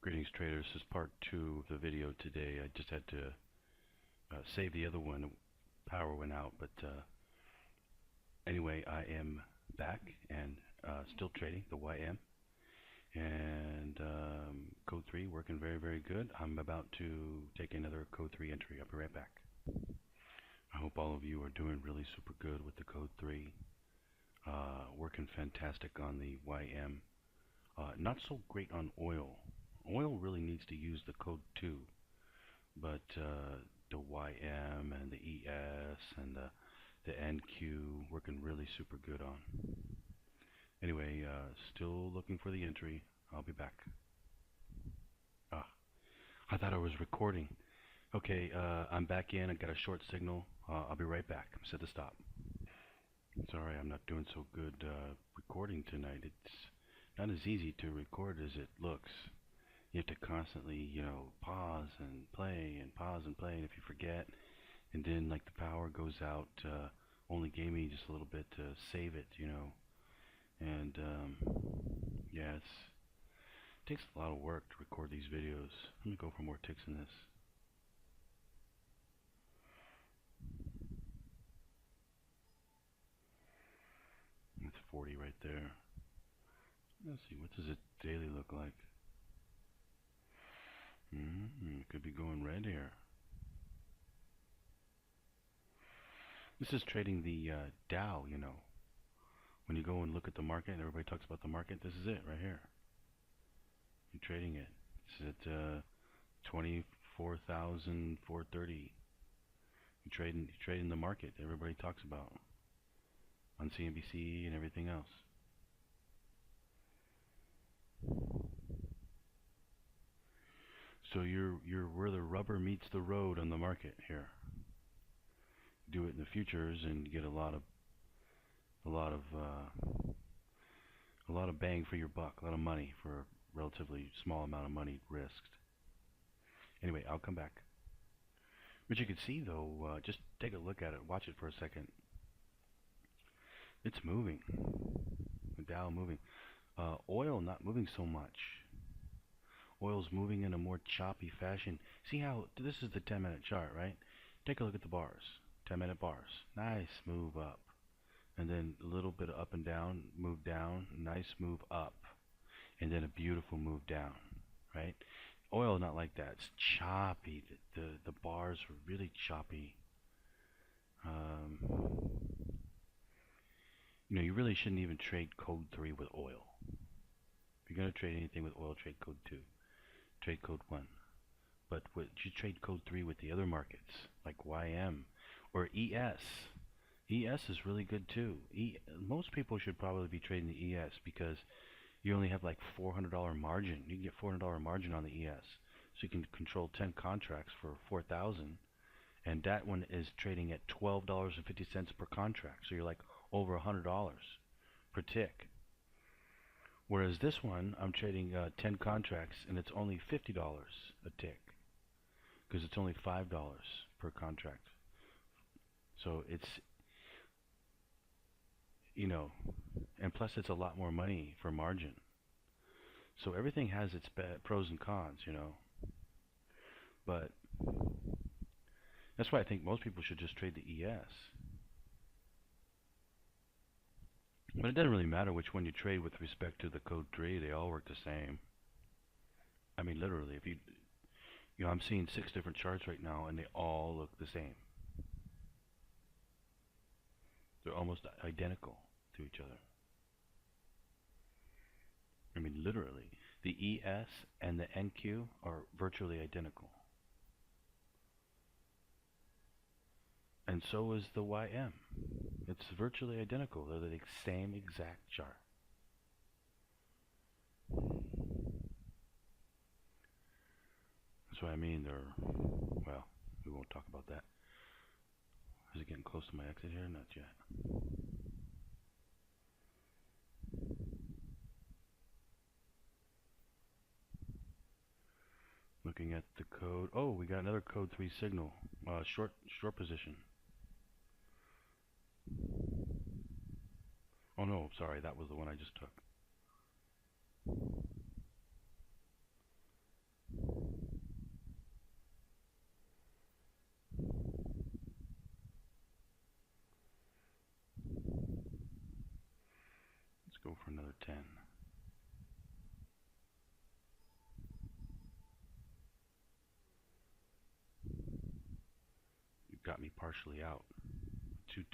Greetings traders, this is part 2 of the video today. I just had to save the other one. Power went out, but anyway, I am back and still trading the YM and code 3 working very good. I'm about to take another code 3 entry. I'll be right back. I hope all of you are doing really super good with the code 3. Working fantastic on the YM. Not so great on oil. Oil really needs to use the code 2, but the YM and the ES and the NQ working really super good on. Anyway, still looking for the entry. I'll be back. I thought I was recording. Okay, I'm back in. I got a short signal. I'll be right back. I'm set to stop. Sorry, I'm not doing so good recording tonight. It's not as easy to record as it looks. You have to constantly, pause and play and pause and play, and if you forget, and then like the power goes out, only gave me just a little bit to save it, and yeah, it takes a lot of work to record these videos. Let me go for more ticks in this. That's 40 right there. Let's see, what does it daily look like? Could be going red here. This is trading the Dow, When you go and look at the market and everybody talks about the market, this is it right here. You're trading it. It's at 24,430. You're trading the market everybody talks about on CNBC and everything else. So you're where the rubber meets the road on the market here. Do it in the futures and you get a lot of bang for your buck, a lot of money for a relatively small amount of money risked. Anyway, I'll come back. But you can see though, just take a look at it, watch it for a second. It's moving. The Dow moving. Oil not moving so much. Oil's moving in a more choppy fashion. See how this is the 10-minute chart, right? Take a look at the bars. 10-minute bars. Nice move up. And then a little bit of up and down, move down, nice move up. And then a beautiful move down, right? Oil not like that. It's choppy. The bars are really choppy. You really shouldn't even trade code 3 with oil. If you're going to trade anything with oil, trade code 2. Trade code 1. But you trade code 3 with the other markets, like YM or ES. ES is really good too. Most people should probably be trading the ES because you only have like $400 margin. You can get $400 margin on the ES. So you can control 10 contracts for $4,000. And that one is trading at $12.50 per contract. So you're like over $100 per tick. Whereas this one, I'm trading 10 contracts, and it's only $50 a tick, because it's only $5 per contract. So it's, and plus it's a lot more money for margin. So everything has its pros and cons, But that's why I think most people should just trade the ES. But it doesn't really matter which one you trade with respect to the code 3. They all work the same. I mean, literally, if I'm seeing 6 different charts right now, and they all look the same. They're almost identical to each other. I mean, literally, the ES and the NQ are virtually identical. And so is the YM. It's virtually identical. They're the same exact chart. That's what I mean. Well, we won't talk about that. Is it getting close to my exit here? Not yet. Looking at the code. Oh, we got another code 3 signal. Short position. Oh no, sorry, that was the one I just took. for another 10. You got me partially out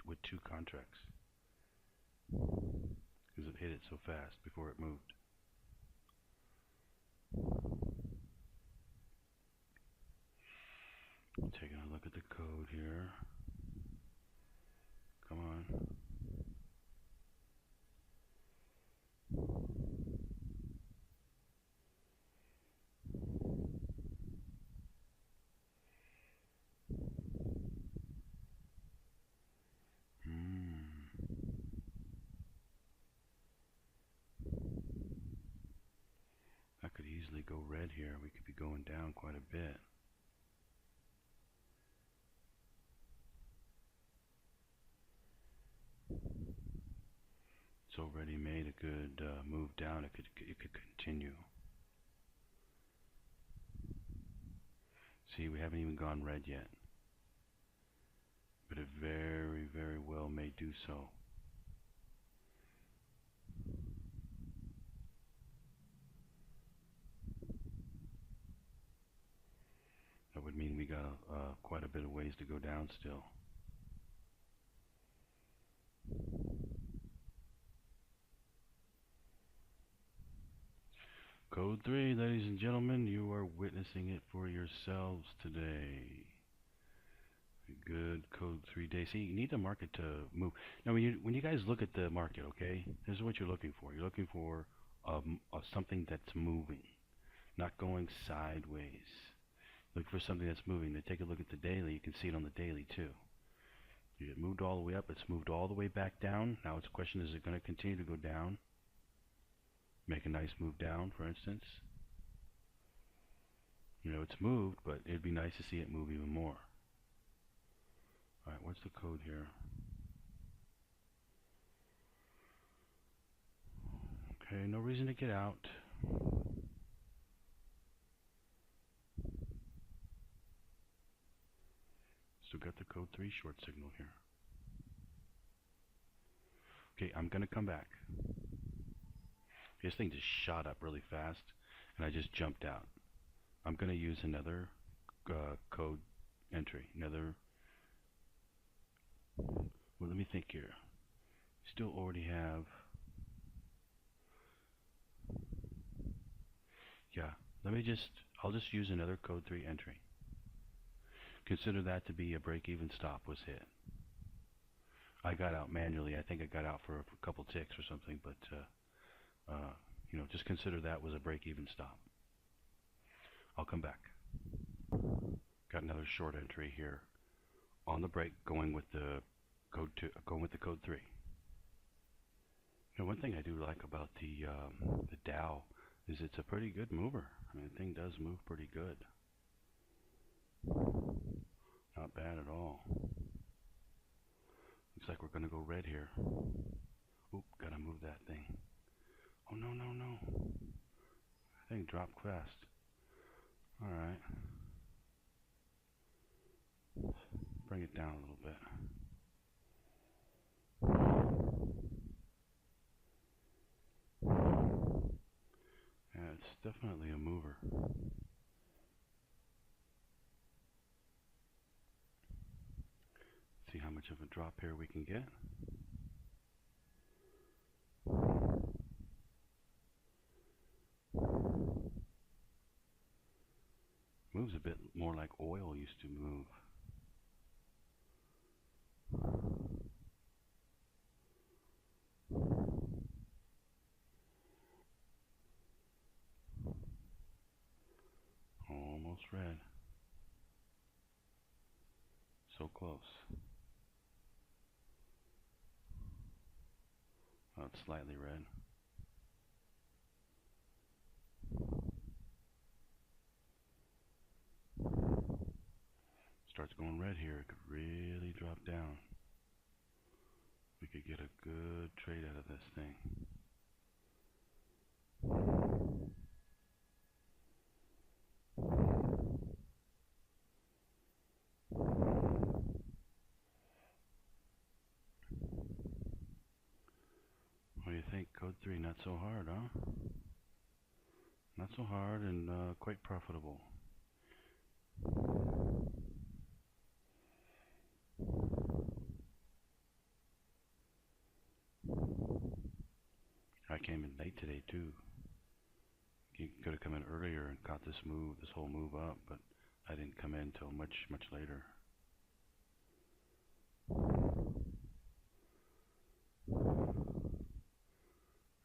with two contracts because it hit it so fast before it moved. Taking a look at the code here. Come on. I could easily go red here. We could be going down quite a bit. It's already made a good move down. It could continue. See, we haven't even gone red yet, but it very, very well may do so. That would mean we got quite a bit of ways to go down still. Code 3, ladies and gentlemen, you are witnessing it for yourselves today. A good Code 3 day. See, you need the market to move. Now, when you guys look at the market, okay, this is what you're looking for. You're looking for something that's moving, not going sideways. Look for something that's moving. Then take a look at the daily. You can see it on the daily too. It moved all the way up. It's moved all the way back down. Now it's a question: is it going to continue to go down? Make a nice move down, for instance. You know, it's moved, but it'd be nice to see it move even more. Alright, what's the code here? Okay, no reason to get out. Still got the code 3 short signal here. Okay, I'm going to come back. This thing just shot up really fast, and I just jumped out. I'm going to use another code entry. Well, let me think here. Still already have... Yeah, I'll just use another code 3 entry. Consider that to be a break-even stop was hit. I got out manually. I think I got out for a couple ticks or something, but you know, just consider that was a break-even stop. I'll come back. Got another short entry here on the break, going with the code 3. Now, one thing I do like about the Dow is it's a pretty good mover. I mean, the thing does move pretty good. Not bad at all. Looks like we're going to go red here. Oop, gotta move that thing. Oh, no. That thing dropped fast. Alright. Bring it down a little bit. Yeah, it's definitely a mover. See how much of a drop here we can get. Moves a bit more like oil used to move. Almost red. So close. Oh, it's slightly red. Starts going red here, it could really drop down. We could get a good trade out of this thing. Oh do you think? Code 3, not so hard, huh? Not so hard and quite profitable. I came in late today too. You could have come in earlier and caught this whole move up, but I didn't come in till much later.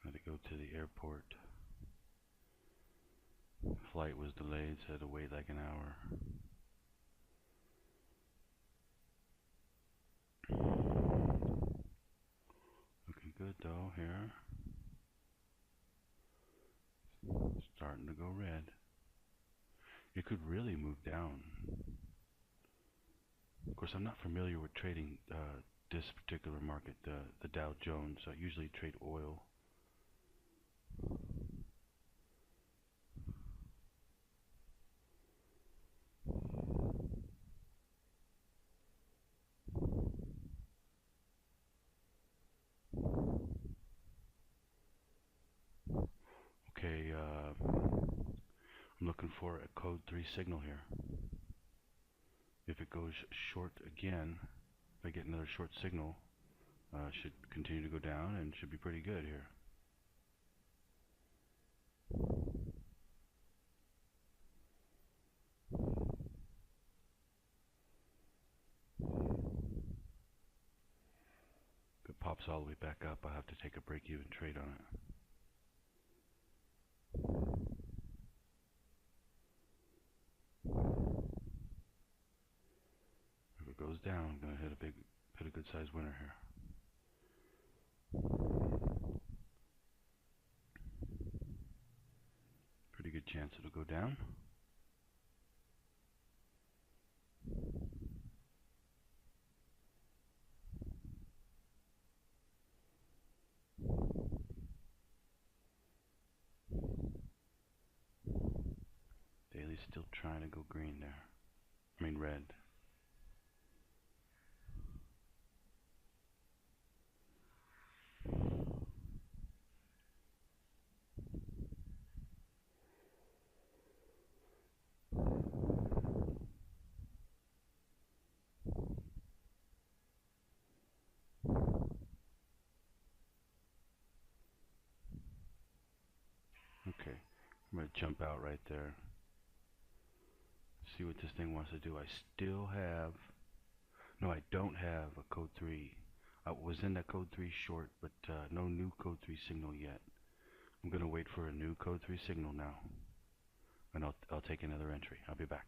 I had to go to the airport. Flight was delayed, so I had to wait like an hour. Looking good though here. Starting to go red. It could really move down. Of course, I'm not familiar with trading this particular market, the Dow Jones. I usually trade oil. Okay, I'm looking for a code 3 signal here. If it goes short again, if I get another short signal, should continue to go down and should be pretty good here. If it pops all the way back up, I'll have to take a break-even trade on it. If it goes down, I'm going to hit a good sized winner here. Pretty good chance it'll go down. Daily's still trying to go green there. I mean red. Okay, I'm going to jump out right there. See what this thing wants to do. No, I don't have a code 3. I was in that code 3 short, but no new code 3 signal yet. I'm going to wait for a new code 3 signal now, and I'll take another entry. I'll be back.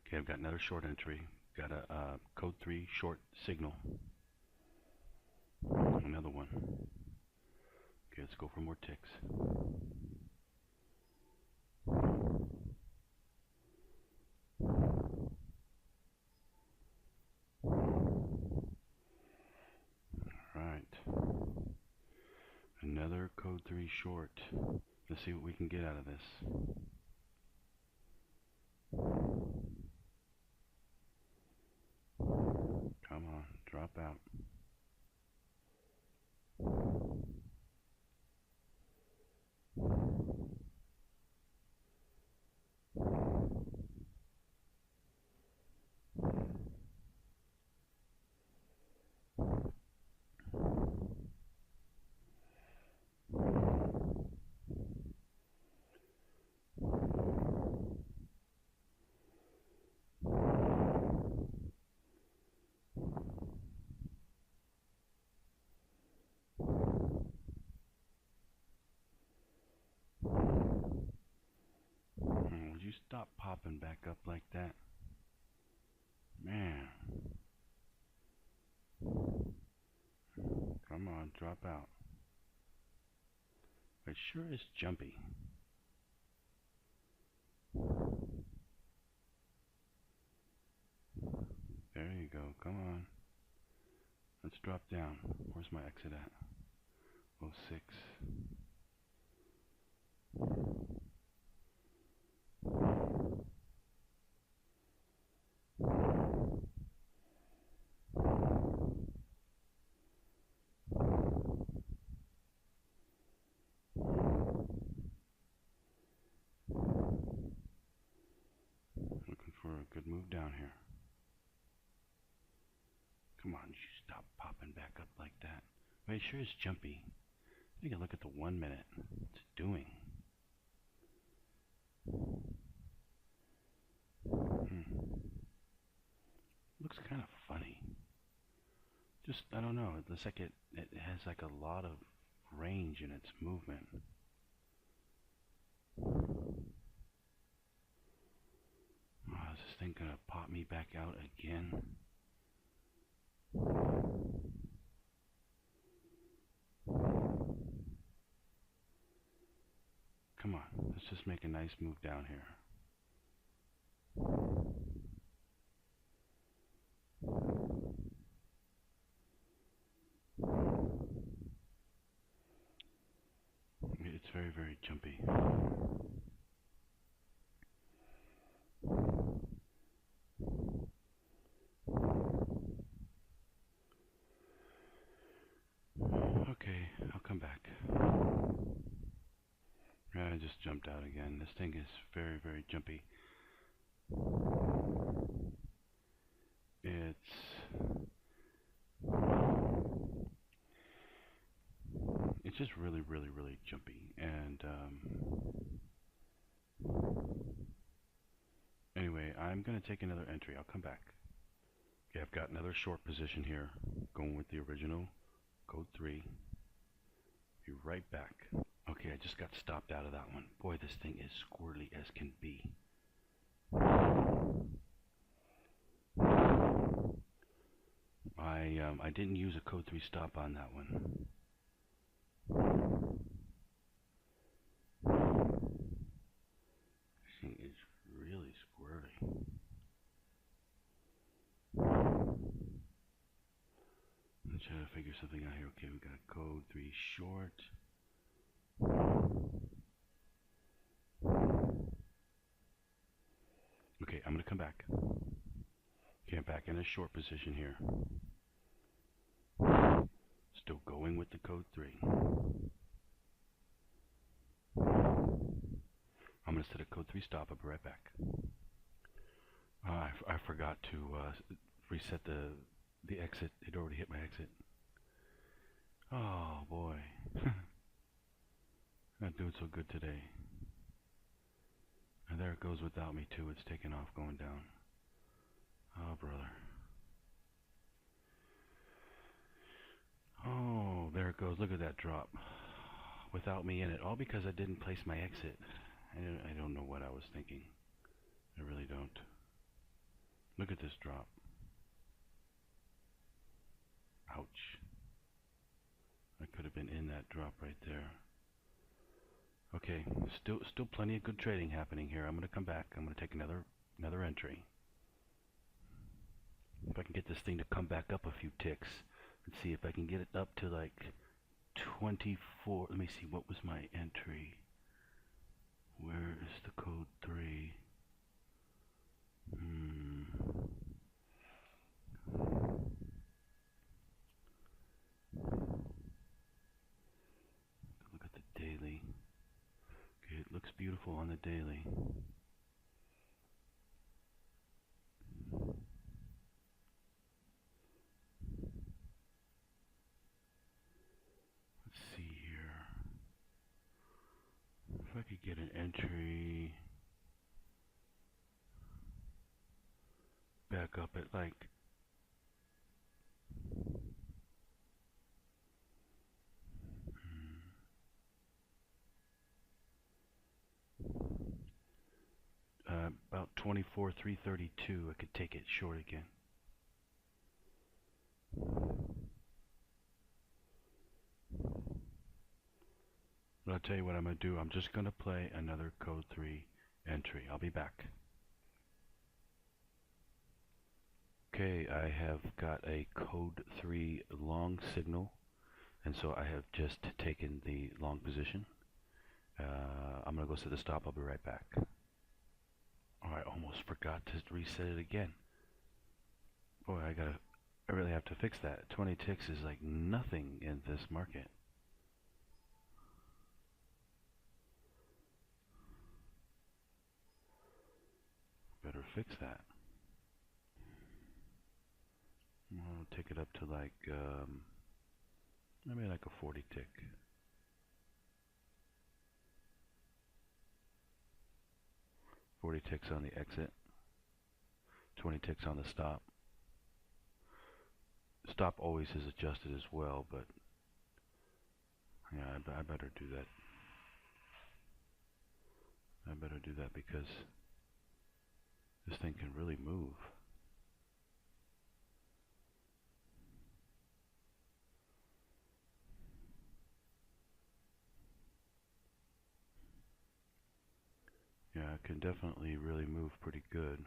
Okay, I've got another short entry. Got a code 3 short signal. Another one. Okay, let's go for more ticks. Alright. Another code 3 short. Let's see what we can get out of this. Come on, drop out. Would you stop popping back up like that? Man. Come on, drop out. It sure is jumpy. There you go, come on. Let's drop down. Where's my exit at? 06. Come on, you stop popping back up like that. But it sure is jumpy. Take a look at the 1 minute. What's it doing? Looks kind of funny. Just, I don't know, it looks like it has like a lot of range in its movement. Oh, is this thing gonna pop me back out again? Come on, let's just make a nice move down here. It's very, very jumpy. Okay, I'll come back. I just jumped out again. This thing is very, very jumpy. It's just really, really, really jumpy. And anyway, I'm going to take another entry. I'll come back. Okay, I've got another short position here, going with the original code 3. Be right back. Okay, I just got stopped out of that one. Boy, this thing is squirrely as can be. I didn't use a code 3 stop on that one. This thing is really squirrely. Let's try to figure something out here. Okay, we got a code 3 short. Okay, I'm going to come back. Okay, I'm back in a short position here. Still going with the code 3. I'm going to set a code 3 stop. I'll be right back. I forgot to reset the exit. It already hit my exit. Oh boy. Not doing so good today. And there it goes without me too. It's taking off going down. Oh brother. Oh, there it goes. Look at that drop. Without me in it. All because I didn't place my exit. I don't know what I was thinking. I really don't. Look at this drop. Ouch. I could have been in that drop right there. Okay, still plenty of good trading happening here. I'm going to come back. I'm going to take another entry. If I can get this thing to come back up a few ticks. Let's see if I can get it up to like 24. Let me see, what was my entry? Where is the code 3? Look at the daily. Okay, it looks beautiful on the daily. Let's see here. If I could get an entry back up at like about 24,332, I could take it short again. But I'll tell you what I'm going to do. I'm just going to play another code 3 entry. I'll be back. Okay, I have got a code 3 long signal, and so I have just taken the long position. I'm going to go set the stop. I'll be right back. Oh, I almost forgot to reset it again. Boy, I really have to fix that. 20 ticks is like nothing in this market. Better fix that. Oh take it up to like, maybe like a 40 tick. 40 ticks on the exit, 20 ticks on the stop. Stop always is adjusted as well, but yeah, I better do that. I better do that because this thing can really move. Yeah, it can definitely really move pretty good.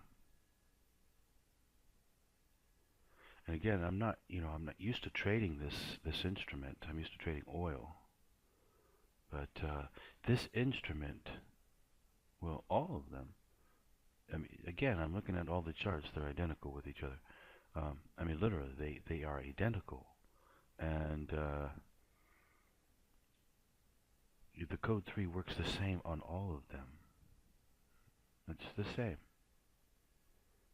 And again, I'm not used to trading this instrument. I'm used to trading oil. But this instrument, well, all of them. I mean, again, I'm looking at all the charts. They're identical with each other. I mean, literally, they are identical. And the code 3 works the same on all of them. It's the same.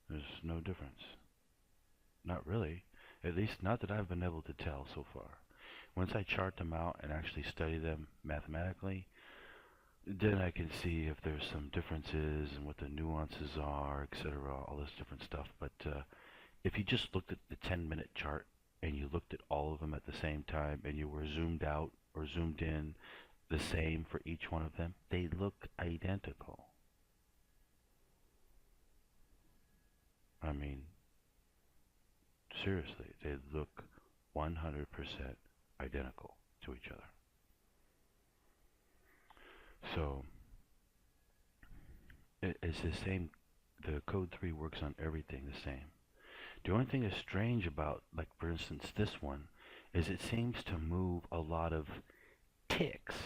There's no difference. Not really. At least not that I've been able to tell so far. Once I chart them out and actually study them mathematically, then I can see if there's some differences and what the nuances are, etc., all this different stuff. But if you just looked at the 10-minute chart and you looked at all of them at the same time and you were zoomed out or zoomed in the same for each one of them, they look identical. I mean, seriously, they look 100% identical to each other. So, it's the same. The code 3 works on everything the same. The only thing that's strange about, like, for instance, this one, is it seems to move a lot of ticks.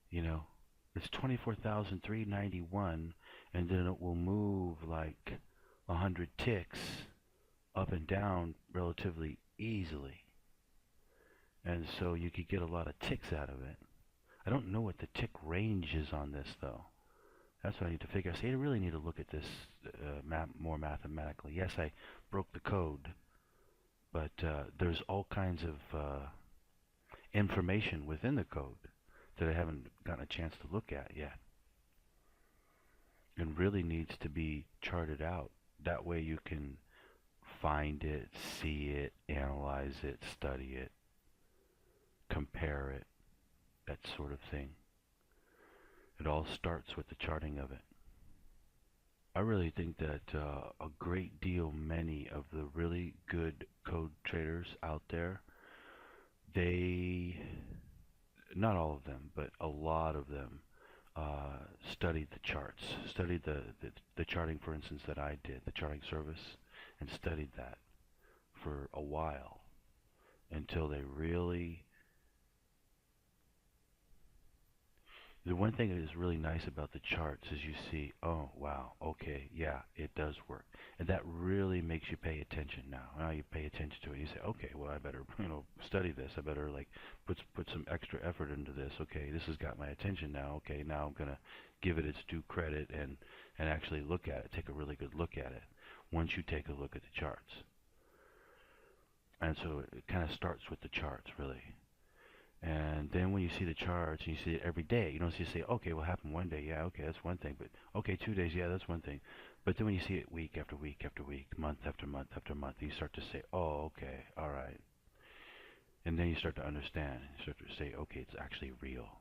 You know, it's 24,391, and then it will move like 100 ticks up and down relatively easily. And so you could get a lot of ticks out of it. I don't know what the tick range is on this, though. That's what I need to figure out. See, I really need to look at this more mathematically. Yes, I broke the code, but there's all kinds of information within the code that I haven't gotten a chance to look at yet. It really needs to be charted out. That way you can find it, see it, analyze it, study it, compare it, that sort of thing. It all starts with the charting of it. I really think that a great deal, many of the really good code traders out there, not all of them, but a lot of them studied the charts, studied the charting, for instance, that I did, the charting service, and studied that for a while until they really... The one thing that is really nice about the charts is you see, oh, wow, okay, yeah, it does work. And that really makes you pay attention now. Now you pay attention to it. You say, okay, well, I better, study this. I better, like, put some extra effort into this. Okay, this has got my attention now. Okay, now I'm going to give it its due credit and actually look at it, take a really good look at it once you take a look at the charts. And so it kind of starts with the charts, really. And then when you see the charts, and you see it every day, you don't see say, okay, what happened one day? Yeah, okay, that's one thing. But okay, 2 days, yeah, that's one thing. But then when you see it week after week after week, month after month after month, you start to say, oh, okay, all right. And then you start to understand. You start to say, okay, it's actually real.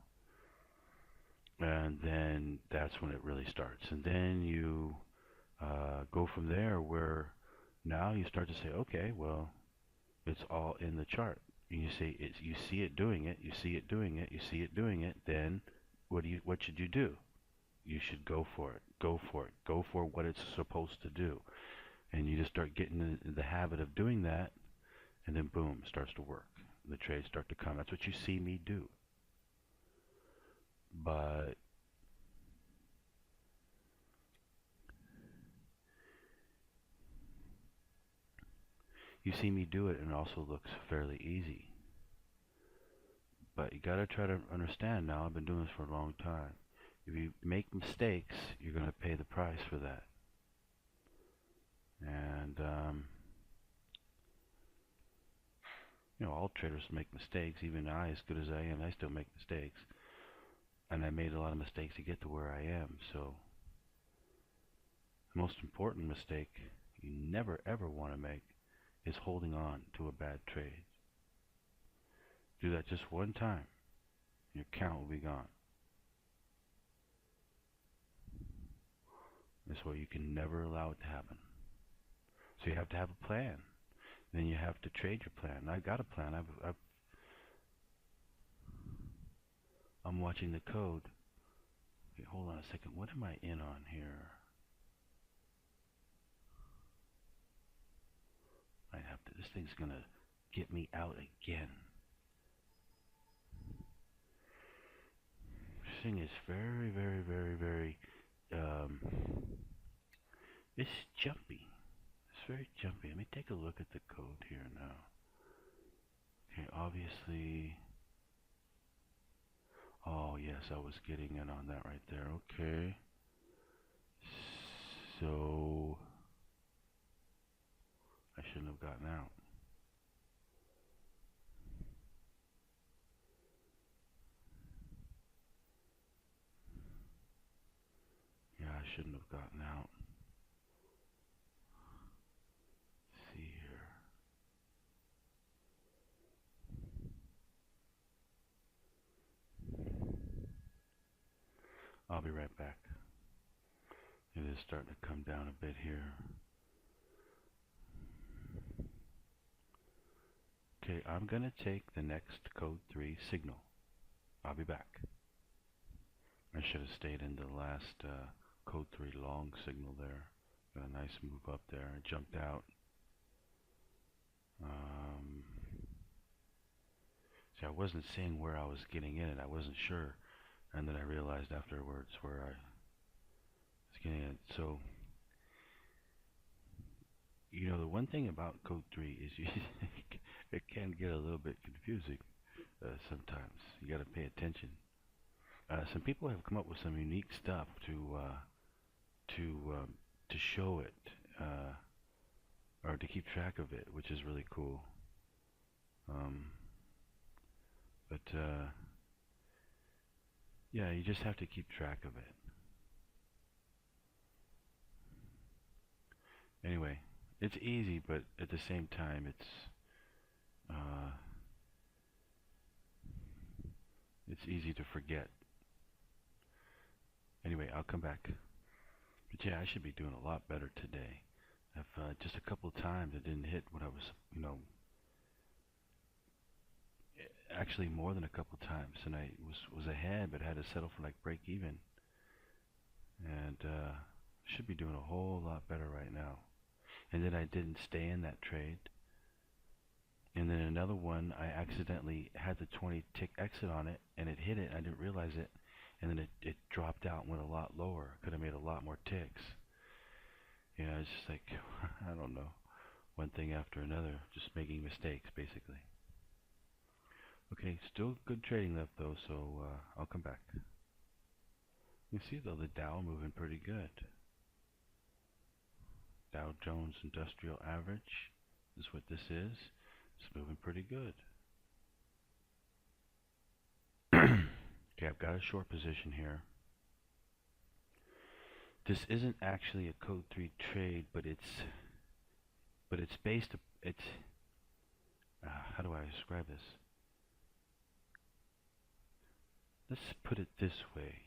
And then that's when it really starts. And then you go from there where now you start to say, okay, well, it's all in the chart. And you say you see it doing it, you see it doing it, you see it doing it, then what should you do? You should go for it. Go for it. Go for what it's supposed to do. And you just start getting in the habit of doing that, and then boom, it starts to work. The trades start to come. That's what you see me do. But you see me do it, and it also looks fairly easy. But you got to try to understand now, I've been doing this for a long time. If you make mistakes, you're going to pay the price for that. And All traders make mistakes. Even I, as good as I am, I still make mistakes. And I made a lot of mistakes to get to where I am. So the most important mistake you never ever want to make is holding on to a bad trade. Do that just one time, your account will be gone. That's why you can never allow it to happen. So you have to have a plan. Then you have to trade your plan. I got a plan. I'm watching the code. Okay, hold on a second. What am I in on here? I have to. This thing's gonna get me out again. This thing is very, very, very, very. It's jumpy. It's very jumpy. Let me take a look at the code here now. Okay, obviously. Oh yes, I was getting in on that right there. Okay. So I shouldn't have gotten out. Yeah, I shouldn't have gotten out. Let's see here. I'll be right back. It is starting to come down a bit here. Okay, I'm going to take the next code 3 signal. I'll be back. I should have stayed in the last code 3 long signal there. Got a nice move up there. I jumped out. See, I wasn't seeing where I was getting in it. I wasn't sure. And then I realized afterwards where I was getting it. So, the one thing about code 3 is it can get a little bit confusing sometimes. You got to pay attention. Some people have come up with some unique stuff to show it or to keep track of it, which is really cool. But yeah, you just have to keep track of it. Anyway, it's easy, but at the same time, it's easy to forget. Anyway, I'll come back. But yeah, I should be doing a lot better today. I've just a couple of times I didn't hit what I was, actually more than a couple of times, and I was ahead, but had to settle for like break even. And should be doing a whole lot better right now. And then I didn't stay in that trade. And then another one, I accidentally had the 20 tick exit on it, and it hit it. I didn't realize it, and then it dropped out and went a lot lower. Could have made a lot more ticks. Yeah, it's just like I don't know, one thing after another, just making mistakes basically. Okay, still good trading left though, so I'll come back. You see though the Dow moving pretty good. Dow Jones Industrial Average is what this is. It's moving pretty good. Okay, I've got a short position here. This isn't actually a code 3 trade, but it's based. How do I describe this? Let's put it this way.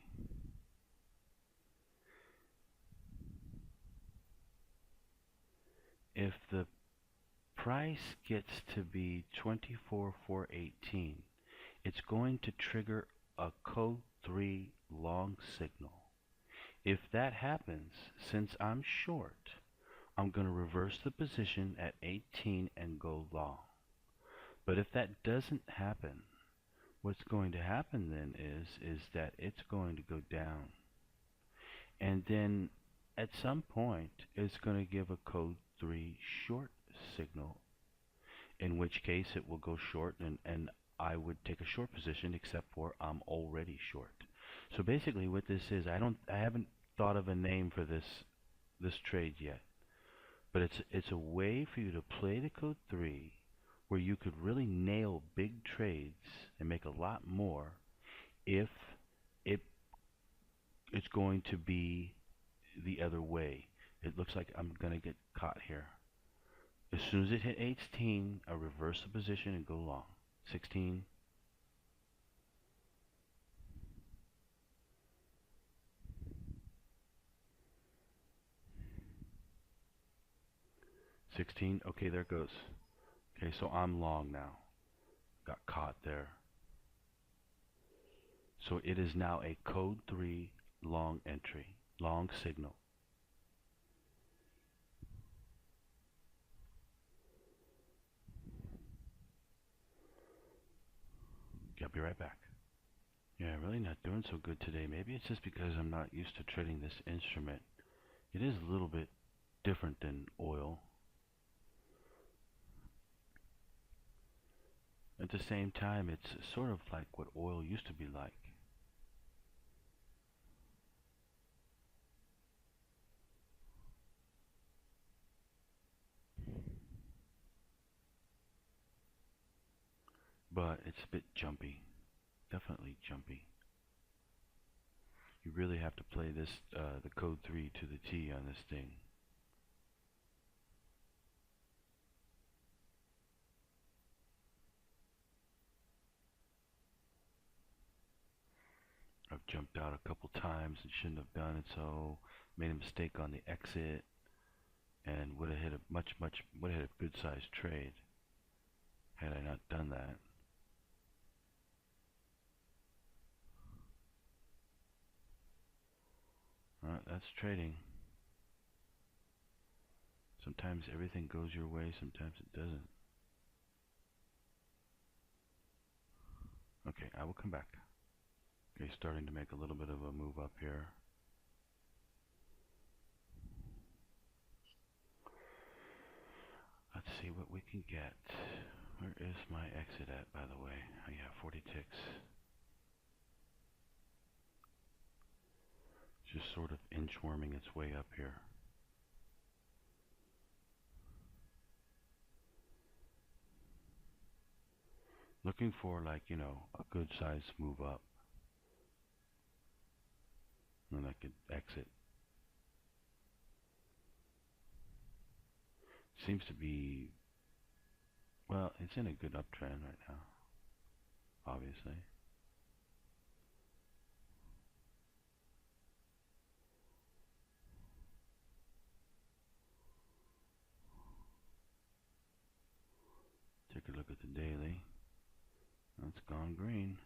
If the price gets to be 24,418, it's going to trigger a code 3 long signal. If that happens, since I'm short, I'm going to reverse the position at 18 and go long. But if that doesn't happen, what's going to happen then is that it's going to go down. And then at some point, it's going to give a code 3 short signal, in which case it will go short, and I would take a short position, except for I'm already short. So basically what this is, I haven't thought of a name for this trade yet, but it's a way for you to play the code 3 where you could really nail big trades and make a lot more if it it's going to be the other way. It looks like I'm going to get caught here. As soon as it hit 18, I reverse the position and go long. 16. 16. Okay, there it goes. Okay, so I'm long now. Got caught there. So it is now a code 3 long entry, long signal. I'll be right back. Yeah, really not doing so good today. Maybe it's just because I'm not used to trading this instrument. It is a little bit different than oil. At the same time, it's sort of like what oil used to be like. But it's a bit jumpy. Definitely jumpy. You really have to play this, the code 3 to the T on this thing. I've jumped out a couple times and shouldn't have done it, so made a mistake on the exit and would have hit would have hit a good sized trade had I not done that. Alright, that's trading. Sometimes everything goes your way, sometimes it doesn't. Okay, I will come back. Okay, starting to make a little bit of a move up here. Let's see what we can get. Where is my exit at, by the way? Oh yeah, 40 ticks. Just sort of inchworming its way up here. Looking for, like, you know, a good size move up. And I could exit. Seems to be, well, it's in a good uptrend right now, obviously. Take a look at the daily. It's gone green.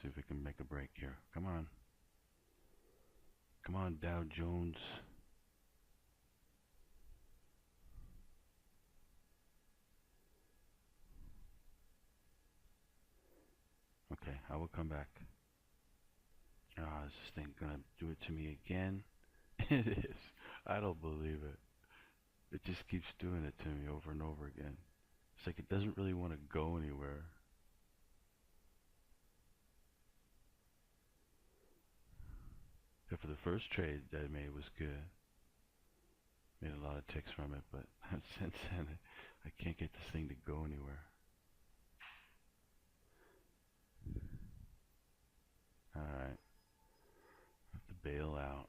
See if we can make a break here. Come on. Come on, Dow Jones. Okay, I will come back. Ah, is this thing gonna do it to me again? It is. I don't believe it. It just keeps doing it to me over and over again. It's like it doesn't really want to go anywhere. Except for the first trade that I made was good. Made a lot of ticks from it, but since then I can't get this thing to go anywhere. Alright. Have to bail out.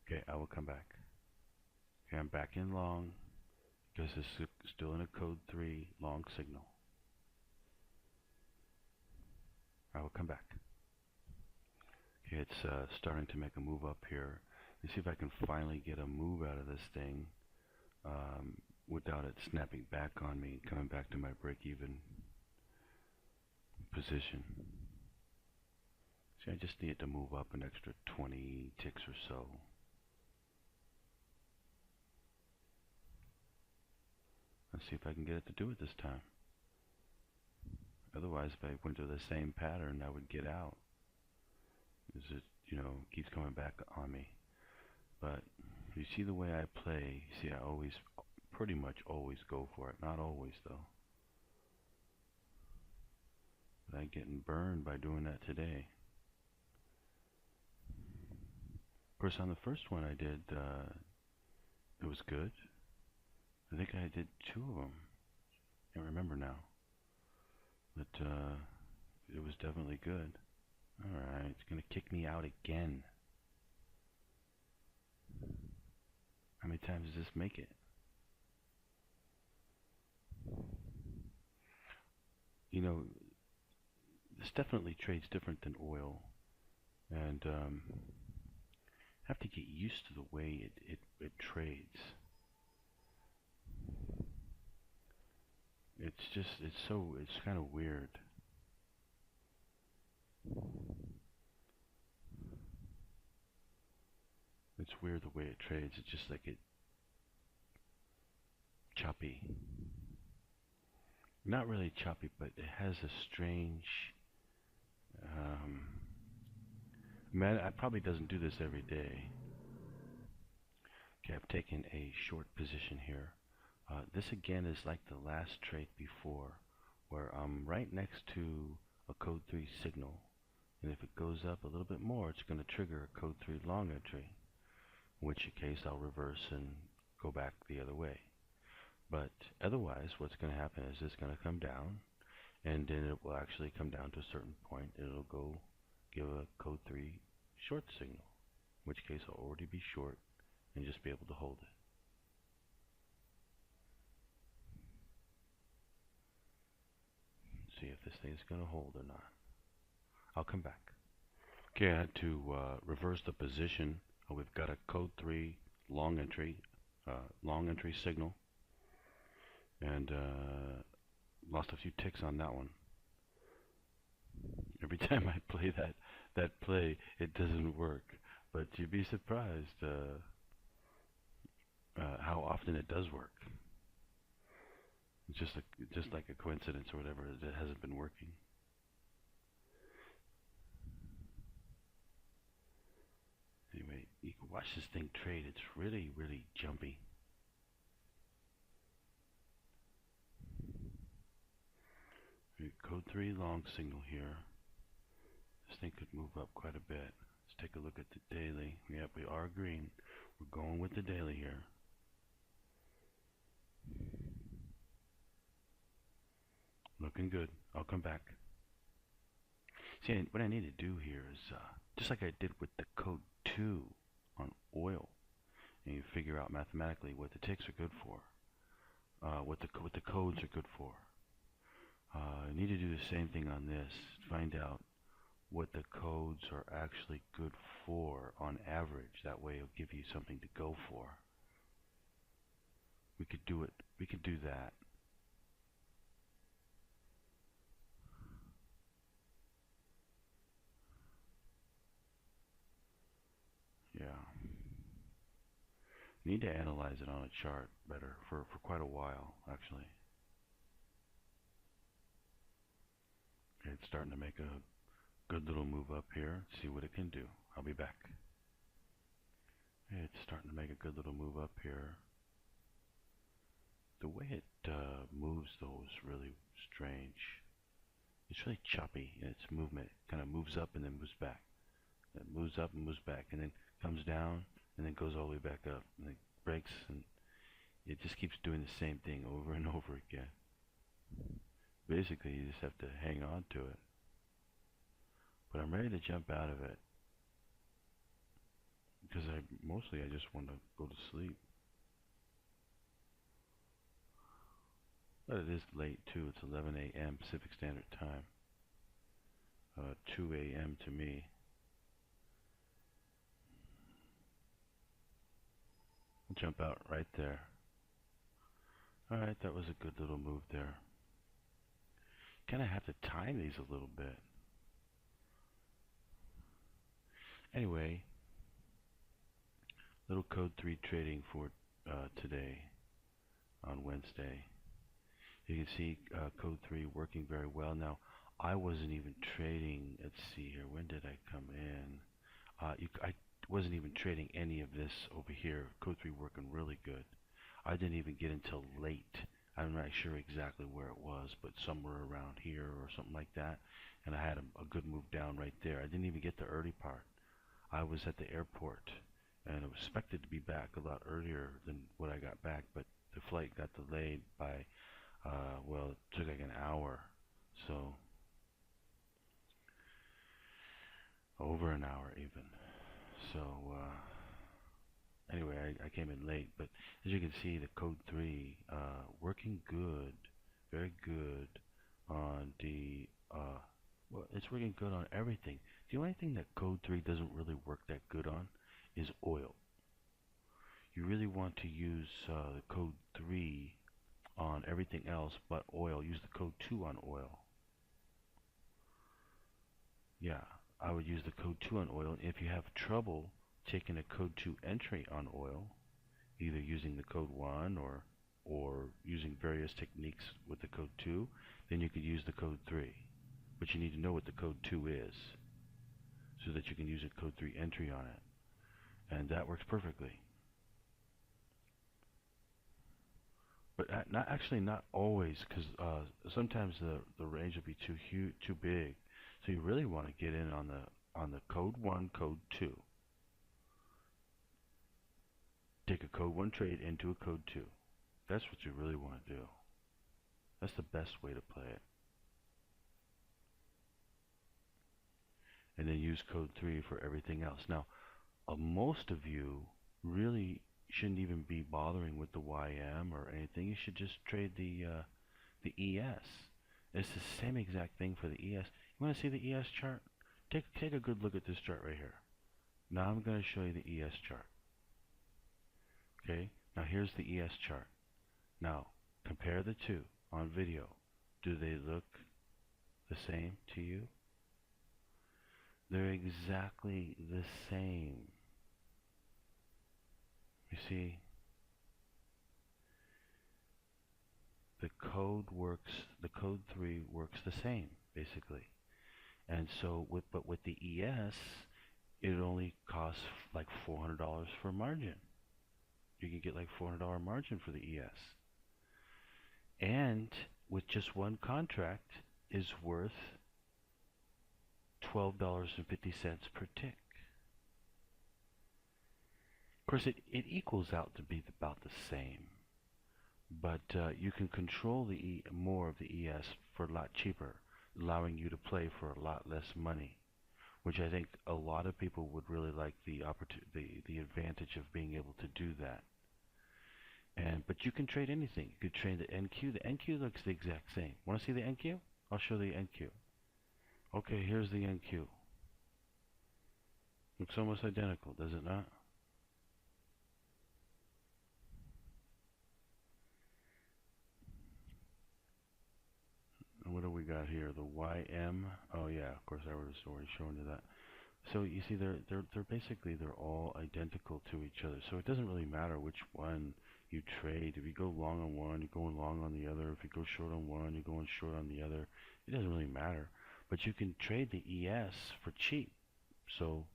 Okay, I will come back. Okay, I'm back in long because it's still in a code 3 long signal. I will come back. Okay, it's starting to make a move up here. Let's see if I can finally get a move out of this thing without it snapping back on me and coming back to my break-even position. See, I just need it to move up an extra 20 ticks or so. Let's see if I can get it to do it this time. Otherwise, if I went to the same pattern, I would get out. It, you know, keeps coming back on me. But you see the way I play, you see I always, pretty much always go for it. Not always though. But I'm getting burned by doing that today. Of course, on the first one I did, it was good. I think I did two of them. Can't remember now. But it was definitely good. Alright, it's going to kick me out again. How many times does this make it? You know, this definitely trades different than oil. And have to get used to the way it trades. It's kind of weird. It's weird the way it trades. It's just like choppy. Not really choppy, but it has a strange, man, I probably doesn't do this every day. Okay, I've taken a short position here. This again is like the last trade before, where I'm right next to a code 3 signal, and if it goes up a little bit more, it's going to trigger a code 3 long entry, in which case I'll reverse and go back the other way. But otherwise, what's going to happen is it's going to come down, and then it will actually come down to a certain point, and it'll go give a code 3 short signal, in which case I'll already be short and just be able to hold it. See if this thing's going to hold or not. I'll come back. Okay, I had to reverse the position. We've got a code 3 long entry signal, and lost a few ticks on that one. Every time I play that play, it doesn't work. But you'd be surprised how often it does work. It's just like a coincidence or whatever. It hasn't been working. Anyway, you can watch this thing trade. It's really, really jumpy. Code 3 long signal here. This thing could move up quite a bit. Let's take a look at the daily. Yep, we are green. We're going with the daily here. Looking good. I'll come back. See, what I need to do here is, just like I did with the code 2 on oil, and you figure out mathematically what the ticks are good for, what the codes are good for. I need to do the same thing on this. Find out what the codes are actually good for on average. That way it'll give you something to go for. We could do it. We could do that. Yeah. Need to analyze it on a chart better for quite a while, actually. Okay, it's starting to make a good little move up here. See what it can do. I'll be back. Okay, it's starting to make a good little move up here. The way it moves, though, is really strange. It's really choppy in its movement. It kind of moves up and then moves back. It moves up and moves back, and then comes down, and then goes all the way back up, and then breaks, and it just keeps doing the same thing over and over again. Basically, you just have to hang on to it. But I'm ready to jump out of it, because mostly I just want to go to sleep. But it is late too. It's 11 a.m. Pacific Standard Time. 2 a.m. to me. I'll jump out right there. Alright, that was a good little move there. Kind of have to time these a little bit. Anyway, little code 3 trading for today on Wednesday. You can see code 3 working very well. Now, I wasn't even trading. Let's see here. When did I come in? wasn't even trading any of this over here. Code 3 working really good. I didn't even get until late. I'm not sure exactly where it was, but somewhere around here or something like that. And I had a good move down right there. I didn't even get the early part. I was at the airport, and I was expected to be back a lot earlier than what I got back, but the flight got delayed by, well, it took like an hour. So, over an hour even. So, anyway, I came in late, but as you can see, the code 3 working good, very good on the, well, it's working good on everything. The only thing that code 3 doesn't really work that good on is oil. You really want to use the code 3 on everything else but oil. Use the code 2 on oil. Yeah, I would use the code 2 on oil. If you have trouble taking a code 2 entry on oil, either using the code 1 or using various techniques with the code 2, then you could use the code 3. But you need to know what the code 2 is so that you can use a code 3 entry on it. And that works perfectly. But not always, because sometimes the range will be too big. So you really want to get in on the code 1, code 2. Take a code 1 trade into a code 2. That's what you really want to do. That's the best way to play it. And then use code 3 for everything else. Now, most of you really shouldn't even be bothering with the YM or anything. You should just trade the ES. It's the same exact thing for the ES. You want to see the ES chart? Take a good look at this chart right here. Now I'm going to show you the ES chart. Okay, now here's the ES chart. Now compare the two on video. Do they look the same to you? They're exactly the same. You see, the code 3 works the same basically. And so but with the ES, it only costs like $400 for margin. You can get like $400 margin for the ES. And with just one contract is worth $12.50 per tick. Of course, it equals out to be about the same, but you can control more of the ES for a lot cheaper, allowing you to play for a lot less money, which I think a lot of people would really like the advantage of being able to do that. But you can trade anything. You could trade the NQ. The NQ looks the exact same. Want to see the NQ? I'll show the NQ. Okay, here's the NQ. Looks almost identical, does it not? And what do we got here? The YM. Oh yeah, of course I was already showing you that. So you see, they're all identical to each other. So it doesn't really matter which one you trade. If you go long on one, you're going long on the other. If you go short on one, you're going short on the other. It doesn't really matter. But you can trade the ES for cheap. So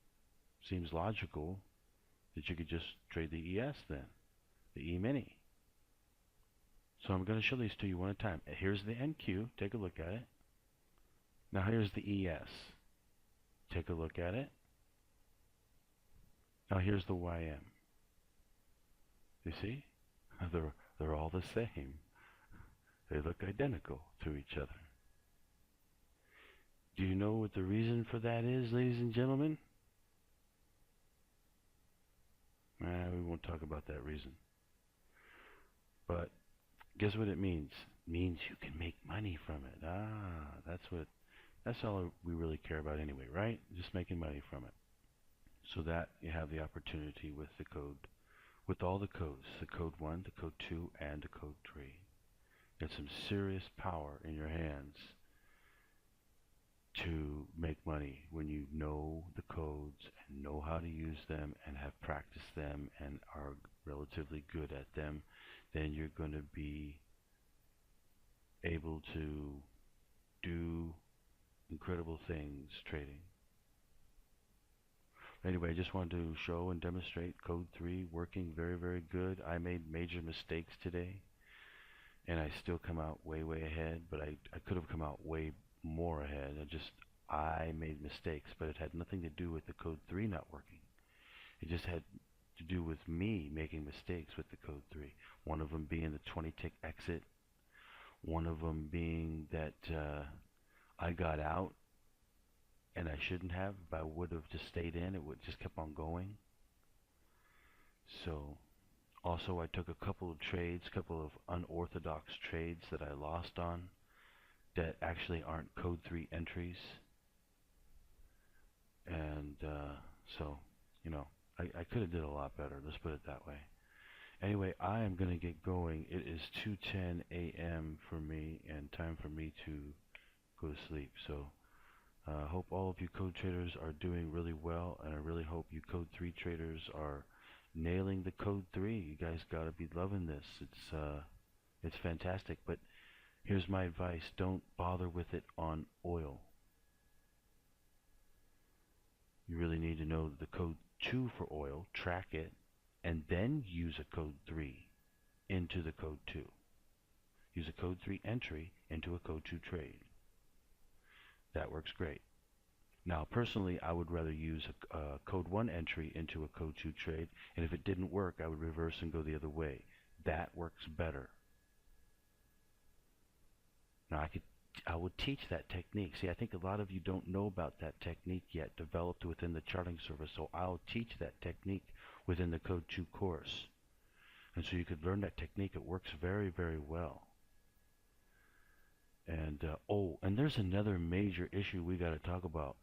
seems logical that you could just trade the ES then, the E-mini. So I'm going to show these to you one at a time. Here's the NQ. Take a look at it. Now here's the ES. Take a look at it. Now here's the YM. You see? They're all the same. They look identical to each other. Do you know what the reason for that is, ladies and gentlemen? We won't talk about that reason. But guess what it means? It means you can make money from it. That's all we really care about anyway, right? Just making money from it. So that you have the opportunity with the code, with all the codes, the code 1, the code 2, and the code 3. Get some serious power in your hands to make money when you know the codes and know how to use them and have practiced them and are relatively good at them. Then you're going to be able to do incredible things trading. Anyway, I just wanted to show and demonstrate code 3 working very, very good. I made major mistakes today, and I still come out way, way ahead, but I could have come out way more ahead. I made mistakes, but it had nothing to do with the code 3 not working. It just had to do with me making mistakes with the code 3. One of them being the 20 tick exit. One of them being that I got out and I shouldn't have. If I would have just stayed in, it would just kept on going. So also I took a couple of trades, couple of unorthodox trades that I lost on that actually aren't code 3 entries. And so, you know, I could have did a lot better, let's put it that way. Anyway, I am going to get going. It is 2:10 a.m. for me and time for me to go to sleep. So I hope all of you code traders are doing really well, and I really hope you code 3 traders are nailing the code 3. You guys got to be loving this. It's fantastic, but here's my advice. Don't bother with it on oil. You really need to know the code 2 for oil, track it, and then use a code 3 into the code 2. Use a code 3 entry into a code 2 trade. That works great. Now, personally, I would rather use a code 1 entry into a code 2 trade, and if it didn't work, I would reverse and go the other way. That works better. Now, I would teach that technique. See, I think a lot of you don't know about that technique yet, developed within the charting service, so I'll teach that technique within the Code 2 course. And so you could learn that technique. It works very, very well. And, and there's another major issue we got to talk about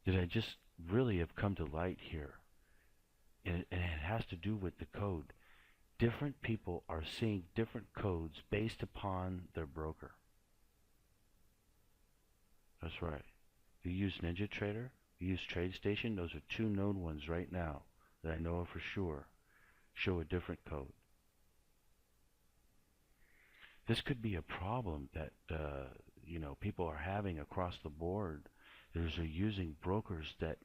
that I just really have come to light here. And it has to do with the code. Different people are seeing different codes based upon their broker. That's right. You use NinjaTrader, you use TradeStation. Those are two known ones right now that I know of for sure. Show a different code. This could be a problem that people are having across the board. They're using brokers that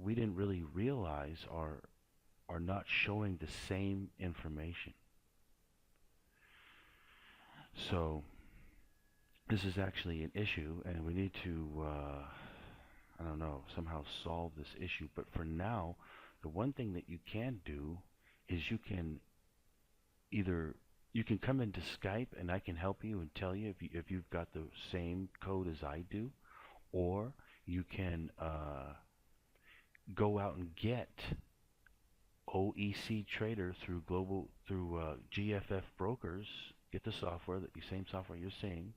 we didn't really realize are not showing the same information. So this is actually an issue, and we need to, somehow solve this issue. But for now, the one thing that you can do is you can come into Skype, and I can help you and tell you if you've got the same code as I do, or you can go out and get OEC Trader through GFF Brokers. Get the software, the same software you're seeing.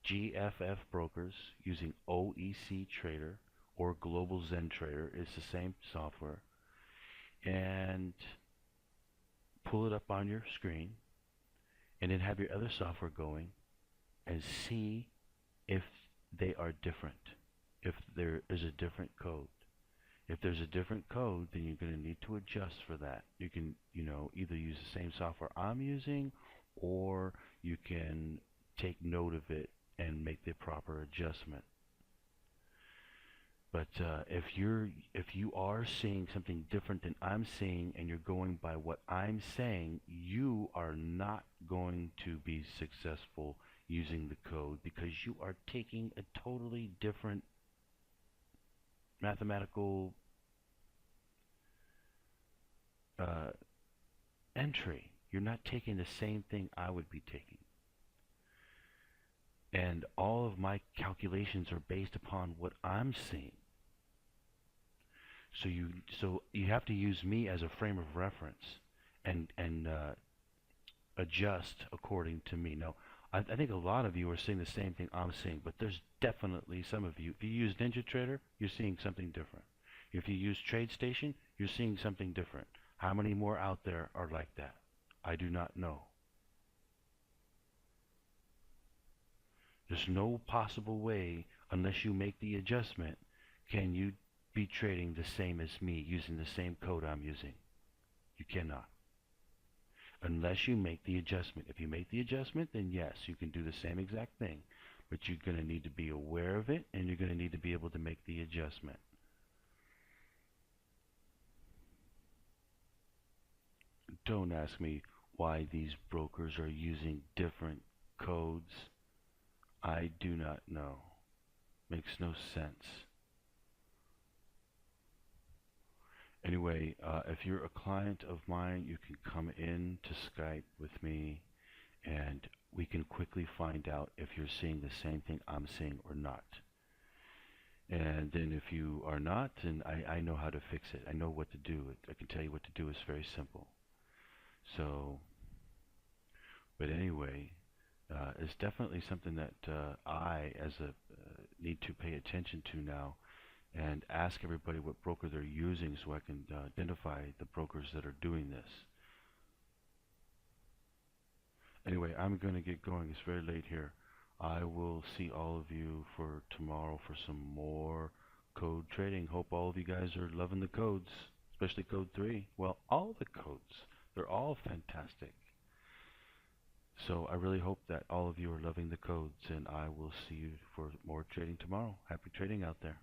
GFF Brokers using OEC Trader or Global Zen Trader. It's the same software. And pull it up on your screen, and then have your other software going and see if they are different, if there is a different code. If there's a different code, then you're going to need to adjust for that. You can, either use the same software I'm using, or you can take note of it and make the proper adjustment. But if you are seeing something different than I'm seeing, and you're going by what I'm saying, you are not going to be successful using the code, because you are taking a totally different mathematical entry. You're not taking the same thing I would be taking. And all of my calculations are based upon what I'm seeing. So you have to use me as a frame of reference and adjust according to me. Now, I think a lot of you are seeing the same thing I'm seeing, but there's definitely some of you. If you use NinjaTrader, you're seeing something different. If you use TradeStation, you're seeing something different. How many more out there are like that? I do not know. There's no possible way, unless you make the adjustment, can you be trading the same as me using the same code I'm using. You cannot. Unless you make the adjustment. If you make the adjustment, then yes, you can do the same exact thing. But you're going to need to be aware of it, and you're going to need to be able to make the adjustment. Don't ask me why these brokers are using different codes. I do not know. Makes no sense. Anyway, if you're a client of mine, you can come in to Skype with me and we can quickly find out if you're seeing the same thing I'm seeing or not. And then if you are not, then I know how to fix it. I know what to do. I can tell you what to do. It's very simple. So, but anyway, it's definitely something that I, as a, need to pay attention to now and ask everybody what broker they're using so I can identify the brokers that are doing this. Anyway, I'm going to get going. It's very late here. I will see all of you for tomorrow for some more code trading. Hope all of you guys are loving the codes, especially code 3. Well, all the codes. They're all fantastic. So I really hope that all of you are loving the codes, and I will see you for more trading tomorrow. Happy trading out there.